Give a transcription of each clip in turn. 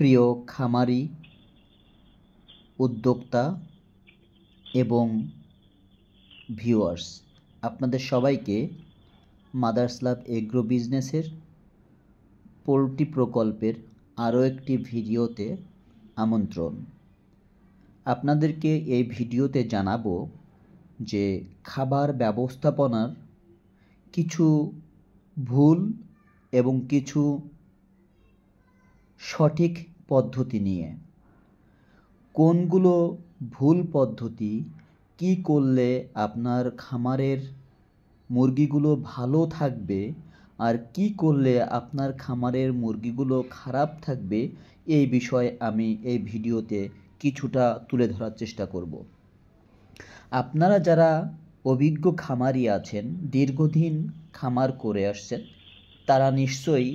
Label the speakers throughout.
Speaker 1: প্রিয় খামারি, উদ্যোক্তা এবং ভিউয়ার্স, আপনাদের সবাইকে মাদার্স লাভ এগ্রো বিজনেসের পোলট্রি প্রকল্পের আরও একটি ভিডিওতে আমন্ত্রণ। আপনাদেরকে এই ভিডিওতে জানাবো যে খাবার ব্যবস্থাপনার কিছু ভুল এবং কিছু সঠিক পদ্ধতি নিয়ে। কোনগুলো ভুল পদ্ধতি, কি করলে আপনার খামারের মুরগিগুলো ভালো থাকবে আর কি করলে আপনার খামারের মুরগিগুলো খারাপ থাকবে, এই বিষয়ে আমি এই ভিডিওতে কিছুটা তুলে ধরার চেষ্টা করব। আপনারা যারা অভিজ্ঞ খামারি আছেন, দীর্ঘদিন খামার করে আসছেন, তারা নিশ্চয়ই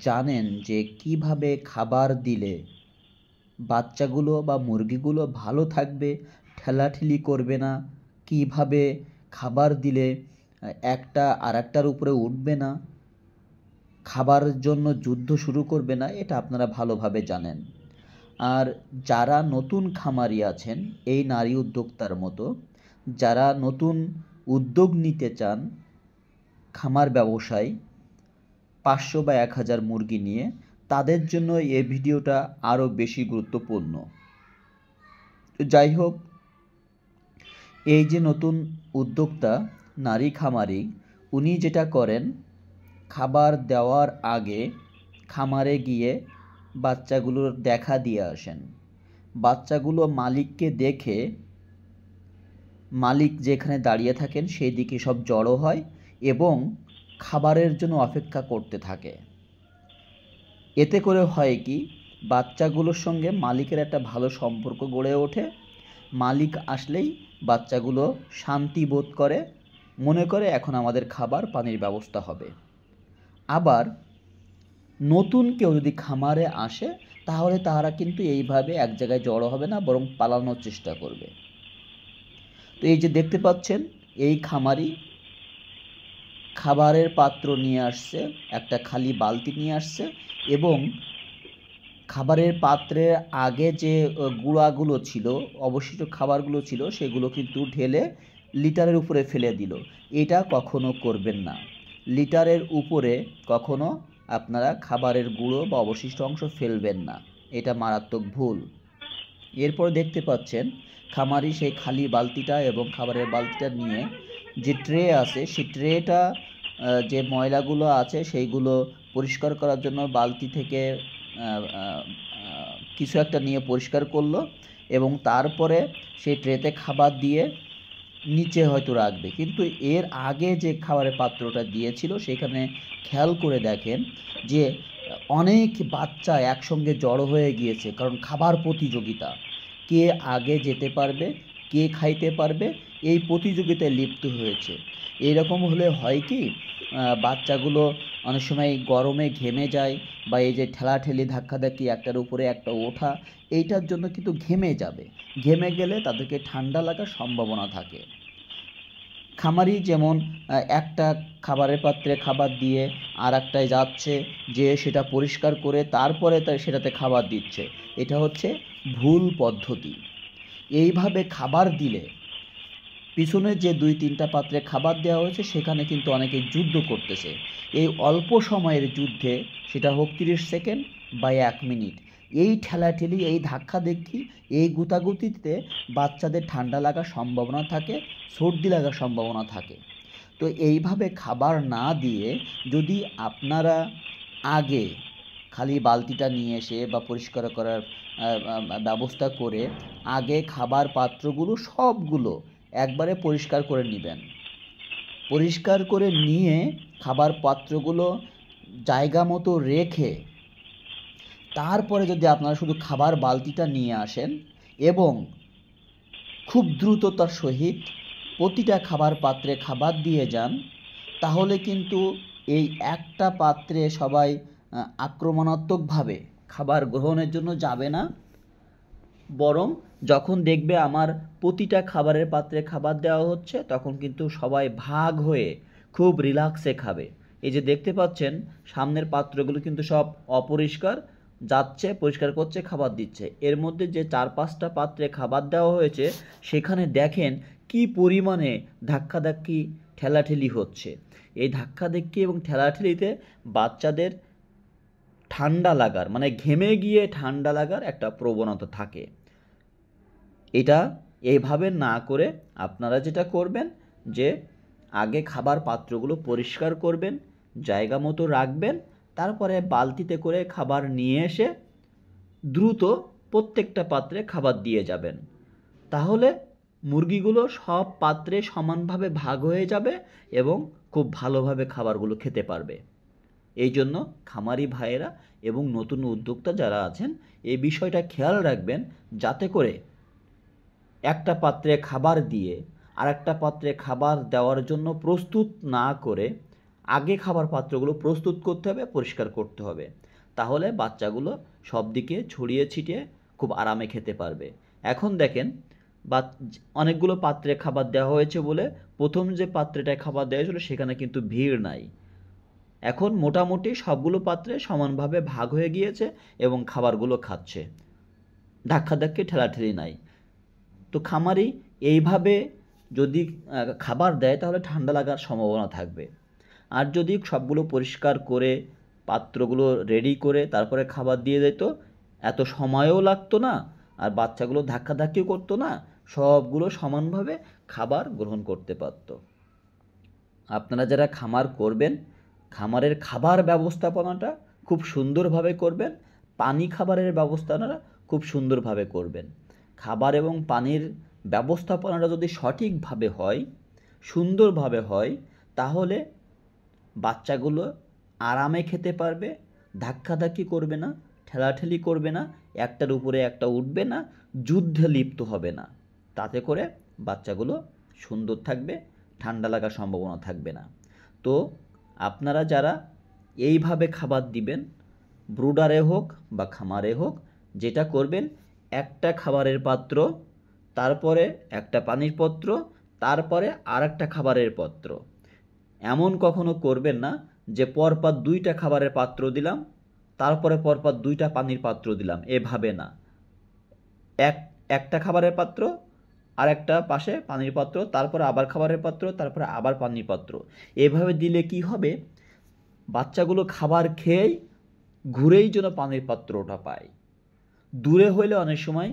Speaker 1: জানেন যে কিভাবে খাবার দিলে বাচ্চাগুলো বা মুরগিগুলো ভালো থাকবে, ঠেলাঠেলি করবে না, কিভাবে খাবার দিলে একটা আরেকটার উপরে উঠবে না, খাবারের জন্য যুদ্ধ শুরু করবে না, এটা আপনারা ভালোভাবে জানেন। আর যারা নতুন খামারি আছেন, এই নারী উদ্যোক্তার মতো যারা নতুন উদ্যোগ নিতে চান খামার ব্যবসায় 500 বা 1000 মুরগি নিয়ে, তাদের জন্য এই ভিডিওটা আরও বেশি গুরুত্বপূর্ণ। যাই হোক, এই যে নতুন উদ্যোক্তা নারী খামারি, উনি যেটা করেন, খাবার দেওয়ার আগে খামারে গিয়ে বাচ্চাগুলোর দেখা দিয়ে আসেন। বাচ্চাগুলো মালিককে দেখে মালিক যেখানে দাঁড়িয়ে থাকেন সেই দিকে সব জড়ো হয় এবং খাবারের জন্য অপেক্ষা করতে থাকে। এতে করে হয় কি, বাচ্চাগুলোর সঙ্গে মালিকের একটা ভালো সম্পর্ক গড়ে ওঠে। মালিক আসলেই বাচ্চাগুলো শান্তি বোধ করে, মনে করে এখন আমাদের খাবার পানির ব্যবস্থা হবে। আবার নতুন কেউ যদি খামারে আসে, তাহলে তারা কিন্তু এইভাবে এক জায়গায় জড়ো হবে না, বরং পালানোর চেষ্টা করবে। তো এই যে দেখতে পাচ্ছেন, এই খামারি খাবারের পাত্র নিয়ে আসছে, একটা খালি বালতি নিয়ে আসছে এবং খাবারের পাত্রের আগে যে গুঁড়াগুলো ছিল, অবশিষ্ট খাবারগুলো ছিল, সেগুলো কিন্তু ঢেলে লিটারের উপরে ফেলে দিল। এটা কখনো করবেন না। লিটারের উপরে কখনো আপনারা খাবারের গুঁড়ো বা অবশিষ্ট অংশ ফেলবেন না, এটা মারাত্মক ভুল। এরপর দেখতে পাচ্ছেন খামারি সেই খালি বালতিটা এবং খাবারের বালতিটা নিয়ে যে ট্রে আছে, সেই ট্রেটা যে ময়লাগুলো আছে সেইগুলো পরিষ্কার করার জন্য বালতি থেকে কিছু একটা নিয়ে পরিষ্কার করলো এবং তারপরে সেই ট্রেতে খাবার দিয়ে নিচে হয়তো রাখবে। কিন্তু এর আগে যে খাবারের পাত্রটা দিয়েছিল, সেখানে খেয়াল করে দেখেন যে অনেক বাচ্চা একসঙ্গে জড়ো হয়ে গিয়েছে, কারণ খাবার প্রতিযোগিতা, কে আগে যেতে পারবে, কে খাইতে পারবে, এই প্রতিযোগিতায় লিপ্ত হয়েছে। এইরকম হলে হয় কি, বাচ্চাগুলো অনেক সময় গরমে ঘেমে যায়, বা এই যে ঠেলাঠেলি ধাক্কাধাক্কি, একটার উপরে একটা ওঠা, এইটার জন্য কিন্তু ঘেমে যাবে। ঘেমে গেলে তাদেরকে ঠান্ডা লাগার সম্ভাবনা থাকে। খামারি যেমন একটা খাবারের পাত্রে খাবার দিয়ে আর একটায় যাচ্ছে, যে সেটা পরিষ্কার করে তারপরে সেটাতে খাবার দিচ্ছে, এটা হচ্ছে ভুল পদ্ধতি। এইভাবে খাবার দিলে পিছনে যে 2-3টা পাত্রে খাবার দেওয়া হয়েছে, সেখানে কিন্তু অনেকে যুদ্ধ করতেছে। এই অল্প সময়ের যুদ্ধে, সেটা হোক 30 সেকেন্ড বা 1 মিনিট, এই ঠেলাঠেলি, এই ধাক্কাধাক্কি, এই গুতাগুতিতে বাচ্চাদের ঠান্ডা লাগার সম্ভাবনা থাকে, সর্দি লাগার সম্ভাবনা থাকে। তো এইভাবে খাবার না দিয়ে যদি আপনারা আগে খালি বালতিটা নিয়ে এসে বা পরিষ্কার করার ব্যবস্থা করে আগে খাবার পাত্রগুলো সবগুলো একবারে পরিষ্কার করে নেবেন। পরিষ্কার করে নিয়ে খাবার পাত্রগুলো জায়গা মতো রেখে তারপরে যদি আপনারা শুধু খাবার বালতিটা নিয়ে আসেন এবং খুব দ্রুততার সহিত প্রতিটা খাবার পাত্রে খাবার দিয়ে যান, তাহলে কিন্তু এই একটা পাত্রে সবাই আক্রমণাত্মকভাবে খাবার গ্রহণের জন্য যাবে না, বরং যখন দেখবে আমার প্রতিটা খাবারের পাত্রে খাবার দেওয়া হচ্ছে, তখন কিন্তু সবাই ভাগ হয়ে খুব রিল্যাক্সে খাবে। এই যে দেখতে পাচ্ছেন, সামনের পাত্রগুলো কিন্তু সব অপরিষ্কার, যাচ্ছে, পরিষ্কার করছে, খাবার দিচ্ছে। এর মধ্যে যে 4-5টা পাত্রে খাবার দেওয়া হয়েছে সেখানে দেখেন কি পরিমাণে ধাক্কাধাক্কি ঠেলাঠেলি হচ্ছে। এই ধাক্কাধাক্কি এবং ঠেলাঠেলিতে বাচ্চাদের ঠান্ডা লাগার, মানে ঘেমে গিয়ে ঠান্ডা লাগার একটা প্রবণতা থাকে। এটা এইভাবে না করে আপনারা যেটা করবেন যে আগে খাবার পাত্রগুলো পরিষ্কার করবেন, জায়গা মতো রাখবেন, তারপরে বালতিতে করে খাবার নিয়ে এসে দ্রুত প্রত্যেকটা পাত্রে খাবার দিয়ে যাবেন। তাহলে মুরগিগুলো সব পাত্রে সমানভাবে ভাগ হয়ে যাবে এবং খুব ভালোভাবে খাবারগুলো খেতে পারবে। এই জন্য খামারি ভাইয়েরা এবং নতুন উদ্যোক্তা যারা আছেন এই বিষয়টা খেয়াল রাখবেন, যাতে করে একটা পাত্রে খাবার দিয়ে আরেকটা পাত্রে খাবার দেওয়ার জন্য প্রস্তুত না করে আগে খাবার পাত্রগুলো প্রস্তুত করতে হবে, পরিষ্কার করতে হবে। তাহলে বাচ্চাগুলো সব দিকে ছড়িয়ে ছিটিয়ে খুব আরামে খেতে পারবে। এখন দেখেন অনেকগুলো পাত্রে খাবার দেওয়া হয়েছে বলে প্রথম যে পাত্রটায় খাবার দেওয়া হয়েছিল সেখানে কিন্তু ভিড় নাই। এখন মোটামুটি সবগুলো পাত্রে সমানভাবে ভাগ হয়ে গিয়েছে এবং খাবারগুলো খাচ্ছে, ধাক্কাধাক্কি ঠেলাঠেলি নাই। তো খামারি এইভাবে যদি খাবার দেয় তাহলে ঠান্ডা লাগার সম্ভাবনা থাকবে। আর যদি সবগুলো পরিষ্কার করে পাত্রগুলো রেডি করে তারপরে খাবার দিয়ে দিত, এত সময়ও লাগতো না আর বাচ্চাগুলো ধাক্কাধাক্কিও করতো না, সবগুলো সমানভাবে খাবার গ্রহণ করতে পারত। আপনারা যারা খামার করবেন, খামারের খাবার ব্যবস্থাপনাটা খুব সুন্দরভাবে করবেন, পানি খাবারের ব্যবস্থাপনাটা খুব সুন্দরভাবে করবেন। খাবার এবং পানির ব্যবস্থাপনাটা যদি সঠিকভাবে হয়, সুন্দরভাবে হয়, তাহলে বাচ্চাগুলো আরামে খেতে পারবে, ধাক্কাধাক্কি করবে না, ঠেলাঠেলি করবে না, একটার উপরে একটা উঠবে না, যুদ্ধে লিপ্ত হবে না। তাতে করে বাচ্চাগুলো সুন্দর থাকবে, ঠান্ডা লাগার সম্ভাবনা থাকবে না। তো আপনারা যারা এইভাবে খাবার দিবেন, ব্রুডারে হোক বা খামারে হোক, যেটা করবেন একটা খাবারের পাত্র, তারপরে একটা পানির পাত্র, তারপরে আরেকটা খাবারের পাত্র। এমন কখনো করবেন না যে পরপর 2টা খাবারের পাত্র দিলাম, তারপরে পরপর 2টা পানির পাত্র দিলাম, এভাবে না। একটা খাবারের পাত্র, আর একটা পাশে পানির পাত্র, তারপরে আবার খাবারের পাত্র, তারপরে আবার পানির পাত্র। এভাবে দিলে কি হবে, বাচ্চাগুলো খাবার খেয়েই ঘুরেই যেন পানির পাত্রটা পায়। দূরে হইলে অনেক সময়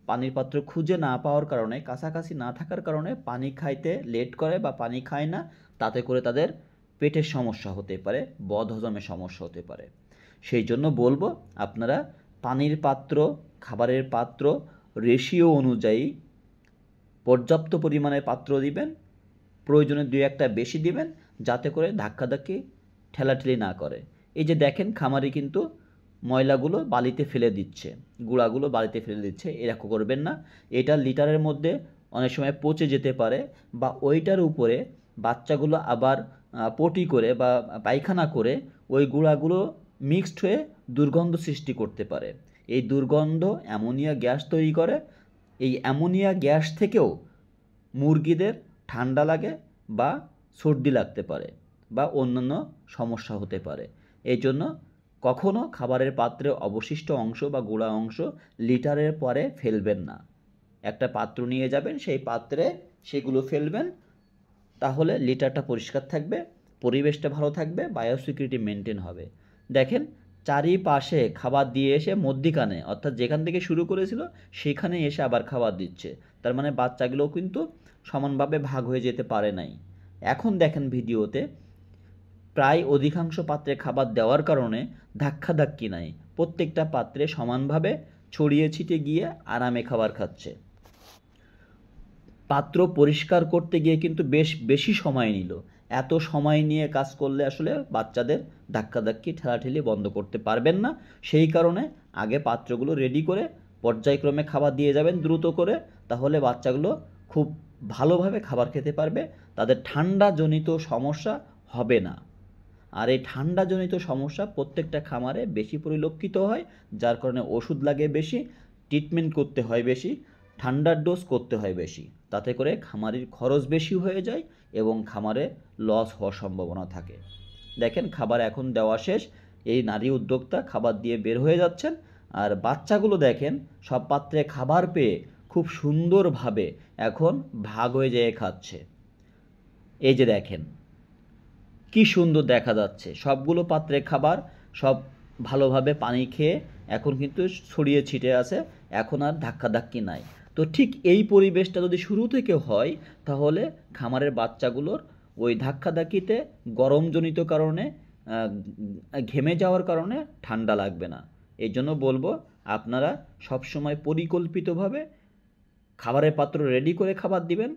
Speaker 1: পানির পাত্র খুঁজে না পাওয়ার কারণে, কাছাকাছি না থাকার কারণে পানি খাইতে লেট করে বা পানি খায় না, তাতে করে তাদের পেটের সমস্যা হতে পারে, বদহজমের সমস্যা হতে পারে। সেই জন্য বলবো আপনারা পানির পাত্র, খাবারের পাত্র রেশিও অনুযায়ী পর্যাপ্ত পরিমাণে পাত্র দিবেন, প্রয়োজনে 2-1টা বেশি দিবেন, যাতে করে ধাক্কাধাক্কি ঠেলাঠেলি না করে। এই যে দেখেন খামারি কিন্তু ময়লাগুলো বালিতে ফেলে দিচ্ছে, গুঁড়াগুলো বালিতে ফেলে দিচ্ছে, এরকম করবেন না। এটা লিটারের মধ্যে অনেক সময় পচে যেতে পারে, বা ওইটার উপরে বাচ্চাগুলো আবার পটি করে বা পায়খানা করে ওই গুঁড়াগুলো মিক্সড হয়ে দুর্গন্ধ সৃষ্টি করতে পারে। এই দুর্গন্ধ অ্যামোনিয়া গ্যাস তৈরি করে। এই অ্যামোনিয়া গ্যাস থেকেও মুরগিদের ঠান্ডা লাগে বা সর্দি লাগতে পারে বা অন্যান্য সমস্যা হতে পারে। এই জন্য কখনো খাবারের পাত্রে অবশিষ্ট অংশ বা গুঁড়া অংশ লিটারের পরে ফেলবেন না। একটা পাত্র নিয়ে যাবেন, সেই পাত্রে সেগুলো ফেলবেন, তাহলে লিটারটা পরিষ্কার থাকবে, পরিবেশটা ভালো থাকবে, বায়োসিকিউরিটি মেনটেন হবে। দেখেন চারিপাশে খাবার দিয়ে এসে মধ্যিখানে, অর্থাৎ যেখান থেকে শুরু করেছিল সেখানে এসে আবার খাবার দিচ্ছে, তার মানে বাচ্চাগুলোও কিন্তু সমানভাবে ভাগ হয়ে যেতে পারে নাই। এখন দেখেন ভিডিওতে প্রায় অধিকাংশ পাত্রে খাবার দেওয়ার কারণে ধাক্কাধাক্কি নাই, প্রত্যেকটা পাত্রে সমানভাবে ছড়িয়ে ছিটিয়ে গিয়ে আরামে খাবার খাচ্ছে। পাত্র পরিষ্কার করতে গিয়ে কিন্তু বেশ বেশি সময় নিল। এত সময় নিয়ে কাজ করলে আসলে বাচ্চাদের ধাক্কাধাক্কি ঠেলাঠেলি বন্ধ করতে পারবেন না। সেই কারণে আগে পাত্রগুলো রেডি করে পর্যায়ক্রমে খাবার দিয়ে যাবেন দ্রুত করে, তাহলে বাচ্চাগুলো খুব ভালোভাবে খাবার খেতে পারবে, তাদের ঠান্ডাজনিত সমস্যা হবে না। আর এই ঠান্ডাজনিত সমস্যা প্রত্যেকটা খামারে বেশি পরিলক্ষিত হয়, যার কারণে ওষুধ লাগে বেশি, ট্রিটমেন্ট করতে হয় বেশি, ঠান্ডার ডোজ করতে হয় বেশি, তাতে করে খামারির খরচ বেশি হয়ে যায় এবং খামারে লস হওয়ার সম্ভাবনা থাকে। দেখেন খাবার এখন দেওয়া শেষ, এই নারী উদ্যোক্তা খাবার দিয়ে বের হয়ে যাচ্ছেন, আর বাচ্চাগুলো দেখেন সব পাত্রে খাবার পেয়ে খুব সুন্দরভাবে এখন ভাগ হয়ে যেয়ে খাচ্ছে। এই যে দেখেন কি সুন্দর দেখা যাচ্ছে, সবগুলো পাত্রে খাবার, সব ভালোভাবে পানি খেয়ে এখন কিন্তু ছড়িয়ে ছিটে আছে, এখন আর ধাক্কাধাক্কি নাই। তো ঠিক এই পরিবেশটা যদি শুরু থেকে হয়, তাহলে খামারের বাচ্চাগুলোর ওই ধাক্কাধাক্কিতে গরমজনিত কারণে ঘেমে যাওয়ার কারণে ঠান্ডা লাগবে না। এই জন্য বলবো আপনারা সবসময় পরিকল্পিতভাবে খাবারের পাত্র রেডি করে খাবার দিবেন,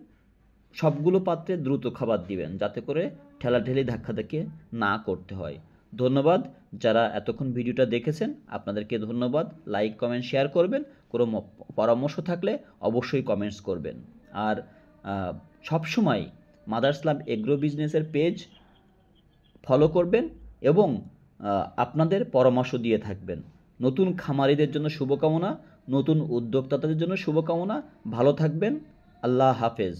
Speaker 1: সবগুলো পাত্রে দ্রুত খাবার দিবেন, যাতে করে ঠেলাঠেলি ধাক্কাধাক্কি না করতে হয়। ধন্যবাদ যারা এতক্ষণ ভিডিওটা দেখেছেন, আপনাদেরকে ধন্যবাদ। লাইক কমেন্ট শেয়ার করবেন, কোনো পরামর্শ থাকলে অবশ্যই কমেন্টস করবেন। আর সবসময় মাদার্স লাভ এগ্রো বিজনেসের পেজ ফলো করবেন এবং আপনাদের পরামর্শ দিয়ে থাকবেন। নতুন খামারিদের জন্য শুভকামনা, নতুন উদ্যোক্তাদের জন্য শুভকামনা। ভালো থাকবেন। আল্লাহ হাফেজ।